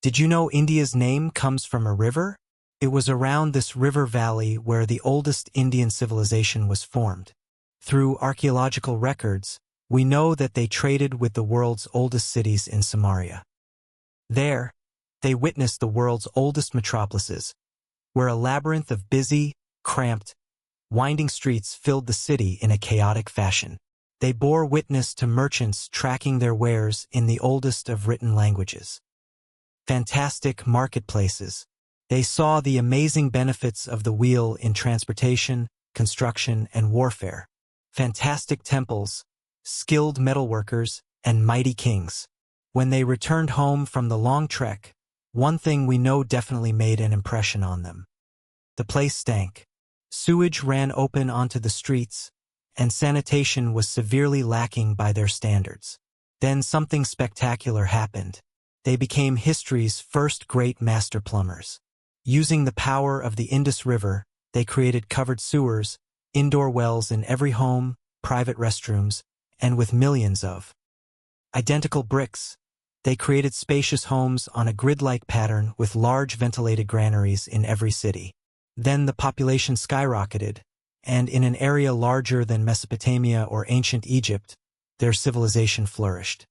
Did you know India's name comes from a river? It was around this river valley where the oldest Indian civilization was formed. Through archaeological records, we know that they traded with the world's oldest cities in Samaria. There, they witnessed the world's oldest metropolises, where a labyrinth of busy, cramped, winding streets filled the city in a chaotic fashion. They bore witness to merchants tracking their wares in the oldest of written languages. Fantastic marketplaces. They saw the amazing benefits of the wheel in transportation, construction, and warfare. Fantastic temples, skilled metalworkers, and mighty kings. When they returned home from the long trek, one thing we know definitely made an impression on them. The place stank. Sewage ran open onto the streets, and sanitation was severely lacking by their standards. Then something spectacular happened. They became history's first great master plumbers. Using the power of the Indus River, they created covered sewers, indoor wells in every home, private restrooms, and with millions of identical bricks, they created spacious homes on a grid-like pattern with large ventilated granaries in every city. Then the population skyrocketed, and in an area larger than Mesopotamia or ancient Egypt, their civilization flourished.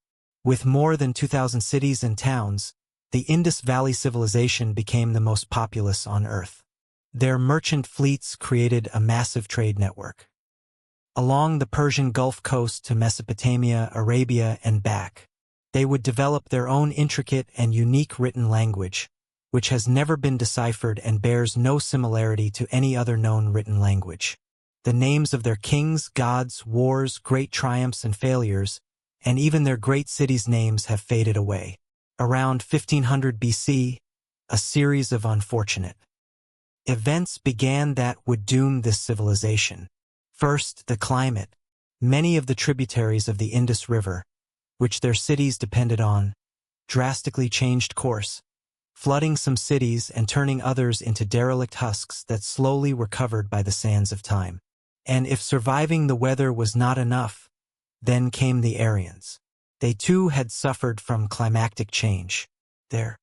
With more than 2,000 cities and towns, the Indus Valley civilization became the most populous on Earth. Their merchant fleets created a massive trade network. Along the Persian Gulf coast to Mesopotamia, Arabia, and back, they would develop their own intricate and unique written language, which has never been deciphered and bears no similarity to any other known written language. The names of their kings, gods, wars, great triumphs and failures, and even their great cities' names have faded away. Around 1500 BC, a series of unfortunate events began that would doom this civilization. First, the climate. Many of the tributaries of the Indus River, which their cities depended on, drastically changed course, flooding some cities and turning others into derelict husks that slowly were covered by the sands of time. And if surviving the weather was not enough, then came the Aryans. They too had suffered from climatic change. Their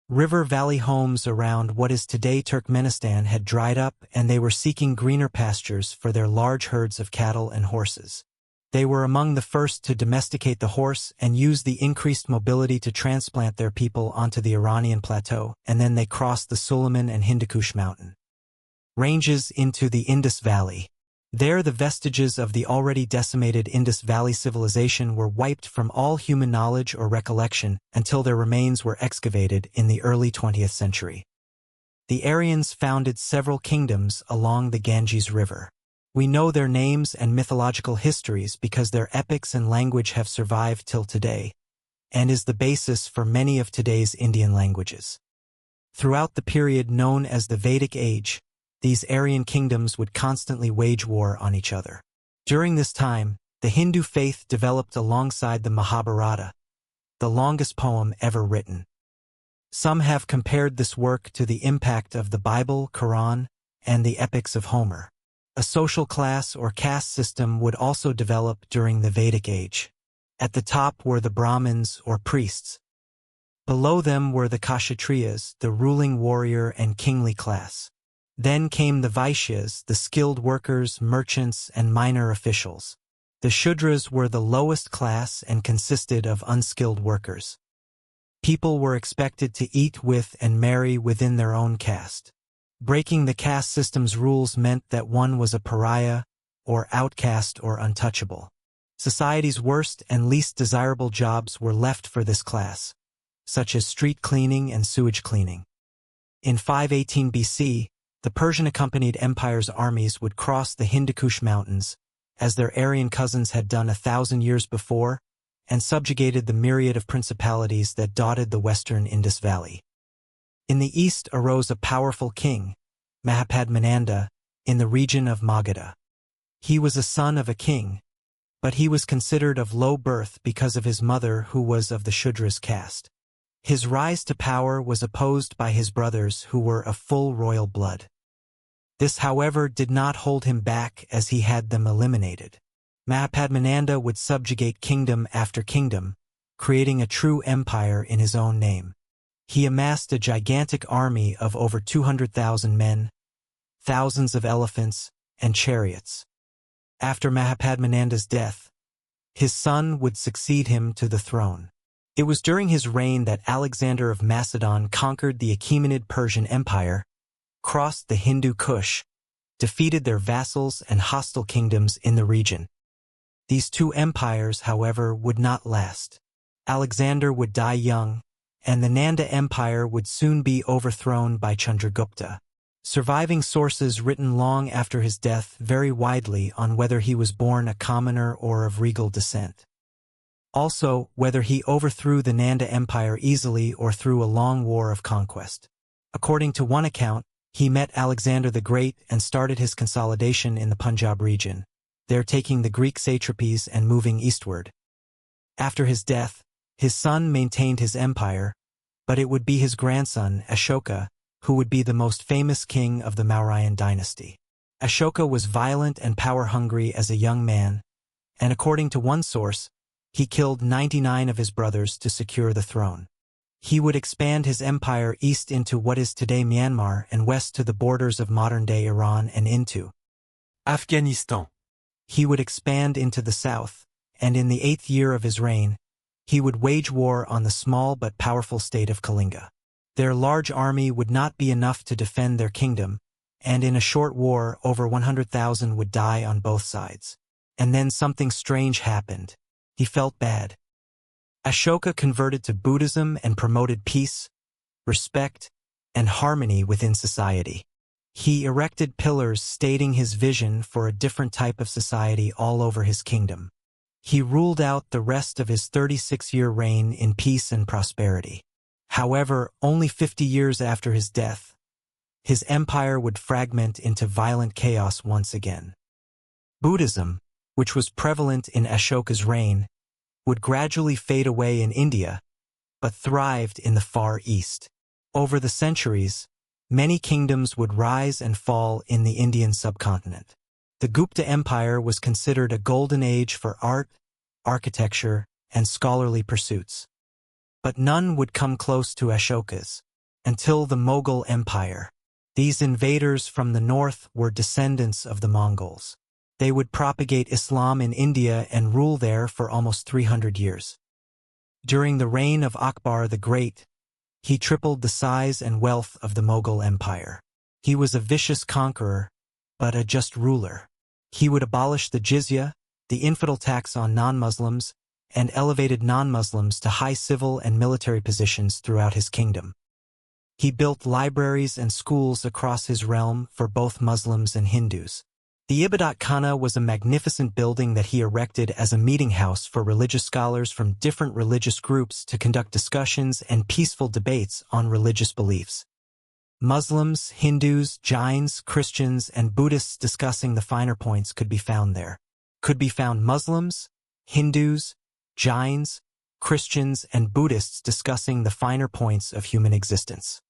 river valley homes around what is today Turkmenistan had dried up, and they were seeking greener pastures for their large herds of cattle and horses. They were among the first to domesticate the horse and use the increased mobility to transplant their people onto the Iranian plateau, and then they crossed the Suleiman and Hindukush mountain ranges into the Indus Valley. There the vestiges of the already decimated Indus Valley civilization were wiped from all human knowledge or recollection until their remains were excavated in the early 20th century. The Aryans founded several kingdoms along the Ganges River. We know their names and mythological histories because their epics and language have survived till today, and is the basis for many of today's Indian languages. Throughout the period known as the Vedic Age, these Aryan kingdoms would constantly wage war on each other. During this time, the Hindu faith developed alongside the Mahabharata, the longest poem ever written. Some have compared this work to the impact of the Bible, Quran, and the epics of Homer. A social class or caste system would also develop during the Vedic Age. At the top were the Brahmins or priests. Below them were the Kshatriyas, the ruling warrior and kingly class. Then came the Vaishyas, the skilled workers, merchants, and minor officials. The Shudras were the lowest class and consisted of unskilled workers. People were expected to eat with and marry within their own caste. Breaking the caste system's rules meant that one was a pariah, or outcast or untouchable. Society's worst and least desirable jobs were left for this class, such as street cleaning and sewage cleaning. In 518 BC, the Persian-accompanied empire's armies would cross the Hindukush mountains, as their Aryan cousins had done 1,000 years before, and subjugated the myriad of principalities that dotted the western Indus Valley. In the east arose a powerful king, Mahapadmananda, in the region of Magadha. He was a son of a king, but he was considered of low birth because of his mother who was of the Shudras caste. His rise to power was opposed by his brothers who were of full royal blood. This, however, did not hold him back as he had them eliminated. Mahapadmananda would subjugate kingdom after kingdom, creating a true empire in his own name. He amassed a gigantic army of over 200,000 men, thousands of elephants, and chariots. After Mahapadmananda's death, his son would succeed him to the throne. It was during his reign that Alexander of Macedon conquered the Achaemenid Persian Empire, crossed the Hindu Kush, defeated their vassals and hostile kingdoms in the region. These two empires, however, would not last. Alexander would die young, and the Nanda Empire would soon be overthrown by Chandragupta. Surviving sources written long after his death vary widely on whether he was born a commoner or of regal descent. Also, whether he overthrew the Nanda Empire easily or through a long war of conquest. According to one account, he met Alexander the Great and started his consolidation in the Punjab region, there taking the Greek satrapies and moving eastward. After his death, his son maintained his empire, but it would be his grandson, Ashoka, who would be the most famous king of the Mauryan dynasty. Ashoka was violent and power-hungry as a young man, and according to one source, he killed 99 of his brothers to secure the throne. He would expand his empire east into what is today Myanmar and west to the borders of modern-day Iran and into Afghanistan. He would expand into the south, and in the 8th year of his reign, he would wage war on the small but powerful state of Kalinga. Their large army would not be enough to defend their kingdom, and in a short war over 100,000 would die on both sides. And then something strange happened. He felt bad. Ashoka converted to Buddhism and promoted peace, respect, and harmony within society. He erected pillars stating his vision for a different type of society all over his kingdom. He ruled out the rest of his 36-year reign in peace and prosperity. However, only 50 years after his death, his empire would fragment into violent chaos once again. Buddhism, which was prevalent in Ashoka's reign, would gradually fade away in India, but thrived in the Far East. Over the centuries, many kingdoms would rise and fall in the Indian subcontinent. The Gupta Empire was considered a golden age for art, architecture, and scholarly pursuits. But none would come close to Ashoka's, until the Mughal Empire. These invaders from the north were descendants of the Mongols. They would propagate Islam in India and rule there for almost 300 years. During the reign of Akbar the Great, he tripled the size and wealth of the Mughal Empire. He was a vicious conqueror, but a just ruler. He would abolish the jizya, the infidel tax on non-Muslims, and elevated non-Muslims to high civil and military positions throughout his kingdom. He built libraries and schools across his realm for both Muslims and Hindus. The Ibadat Khana was a magnificent building that he erected as a meeting house for religious scholars from different religious groups to conduct discussions and peaceful debates on religious beliefs. Muslims, Hindus, Jains, Christians, and Buddhists discussing the finer points could be found there. Could be found Muslims, Hindus, Jains, Christians, and Buddhists discussing the finer points of human existence.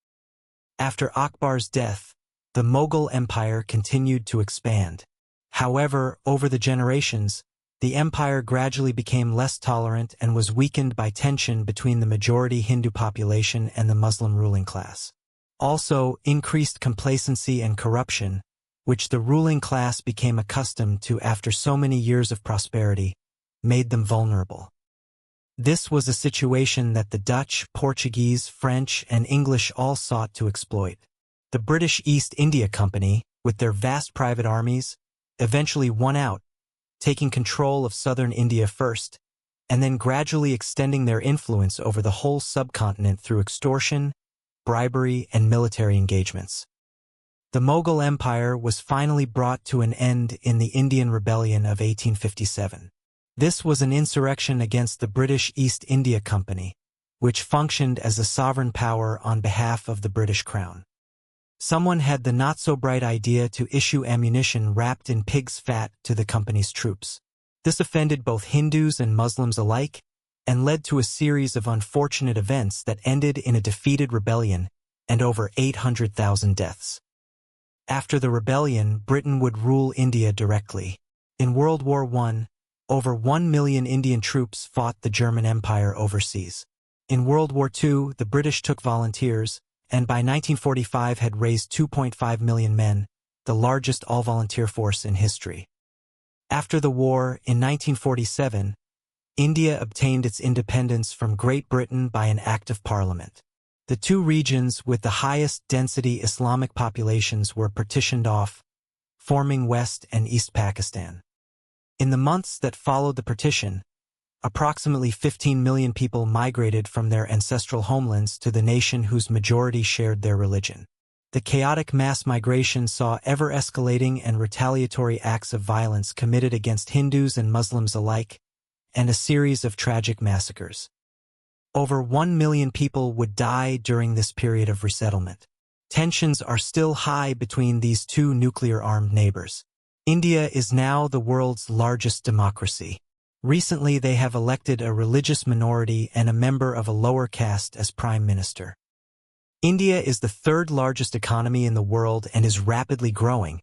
After Akbar's death, the Mughal Empire continued to expand. However, over the generations, the empire gradually became less tolerant and was weakened by tension between the majority Hindu population and the Muslim ruling class. Also, increased complacency and corruption, which the ruling class became accustomed to after so many years of prosperity, made them vulnerable. This was a situation that the Dutch, Portuguese, French, and English all sought to exploit. The British East India Company, with their vast private armies, eventually won out, taking control of southern India first, and then gradually extending their influence over the whole subcontinent through extortion, bribery, and military engagements. The Mughal Empire was finally brought to an end in the Indian Rebellion of 1857. This was an insurrection against the British East India Company, which functioned as a sovereign power on behalf of the British Crown. Someone had the not-so-bright idea to issue ammunition wrapped in pig's fat to the company's troops. This offended both Hindus and Muslims alike, and led to a series of unfortunate events that ended in a defeated rebellion and over 800,000 deaths. After the rebellion, Britain would rule India directly. In World War I, over 1 million Indian troops fought the German Empire overseas. In World War II, the British took volunteers, and by 1945 had raised 2.5 million men, the largest all-volunteer force in history. After the war, in 1947, India obtained its independence from Great Britain by an act of parliament. The two regions with the highest density Islamic populations were partitioned off, forming West and East Pakistan. In the months that followed the partition, approximately 15 million people migrated from their ancestral homelands to the nation whose majority shared their religion. The chaotic mass migration saw ever-escalating and retaliatory acts of violence committed against Hindus and Muslims alike, and a series of tragic massacres. Over 1 million people would die during this period of resettlement. Tensions are still high between these two nuclear-armed neighbors. India is now the world's largest democracy. Recently, they have elected a religious minority and a member of a lower caste as prime minister. India is the third largest economy in the world and is rapidly growing,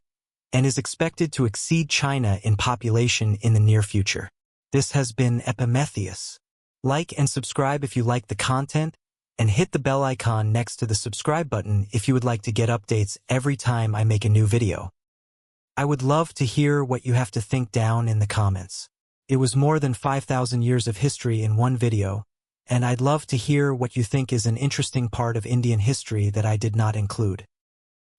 and is expected to exceed China in population in the near future. This has been Epimetheus. Like and subscribe if you like the content, and hit the bell icon next to the subscribe button if you would like to get updates every time I make a new video. I would love to hear what you have to think down in the comments. It was more than 5,000 years of history in one video, and I'd love to hear what you think is an interesting part of Indian history that I did not include.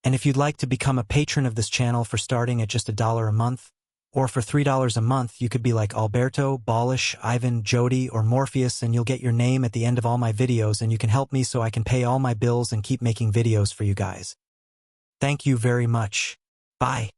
And if you'd like to become a patron of this channel for starting at just $1 a month, or for $3 a month, you could be like Alberto, Balish, Ivan, Jody, or Morpheus, and you'll get your name at the end of all my videos, and you can help me so I can pay all my bills and keep making videos for you guys. Thank you very much. Bye.